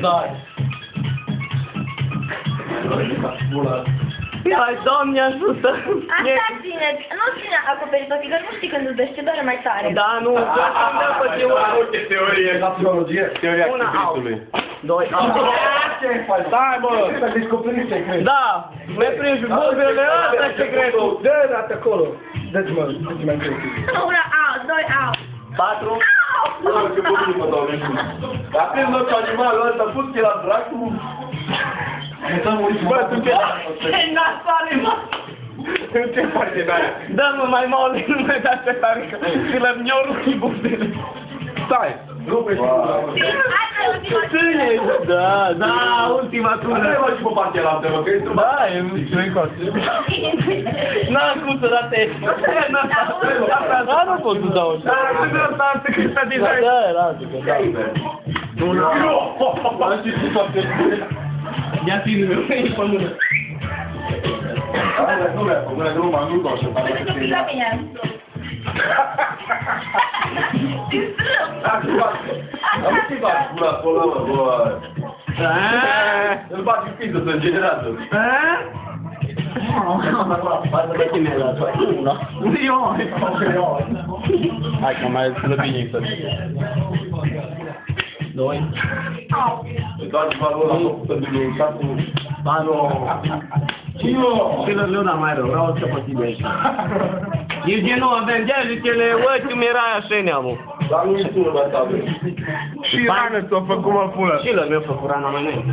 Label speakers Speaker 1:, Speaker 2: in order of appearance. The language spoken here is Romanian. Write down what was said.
Speaker 1: Dai.
Speaker 2: Hai, Doamne ajută!
Speaker 3: Asta ține, nu ține acoperit ochii, că nu știi când îți dește doare mai tare.
Speaker 2: Da, nu, doar când dă pe
Speaker 1: Multe teorie. La psihologie. Teoria chibritului.
Speaker 2: 2 out.
Speaker 1: Stai, bă! Să descoperi secret.
Speaker 2: Da, mi-ai prins bulbele, ăsta e secretul.
Speaker 1: Dă-te acolo. Dă-ți mă, dă-ți mai încolo.
Speaker 3: 1 out, 2 out.
Speaker 2: 4.
Speaker 1: Ce bun mă dau vești. Dacă nu cu animalul ăsta, pus-te la dracu. Bă, tu ce...
Speaker 2: Ce nasoale, mă!
Speaker 1: Ce faci de aia?
Speaker 2: Dă-mă mai mole, nu mai dați pe tare, că mi-au rupt bulbele.
Speaker 1: Stai! Rupe și
Speaker 3: Asta e ultima
Speaker 2: Da, ultima tură.
Speaker 1: Hai mă și pe partea la apă, că ești
Speaker 2: Da, e fricos. N-am cum să date. Da, nu pot să dau. Da, asta ar fi cât de design. Da, lasă că da. Ia ține-mi, e pe mână.
Speaker 1: Nu mi-a făcut, nu m-am nu dau așa.
Speaker 3: la mine.
Speaker 1: Am ce faci gura acolo, bă? Îl bagi în piză, să generează.
Speaker 2: Ce mi-ai dat? Hai că mai slăbini să 2.
Speaker 1: Îi dai valul ăla făcută de lui Tacu.
Speaker 2: Celor nu da mai rău, vreau să posibil aici. Nici nu avem de ele, uite cum era așa neamul.
Speaker 1: Dar nu-i sună la tabă. Și rană ți-o făcut mă pulă.
Speaker 2: Și lor mi-au făcut rana mai înainte.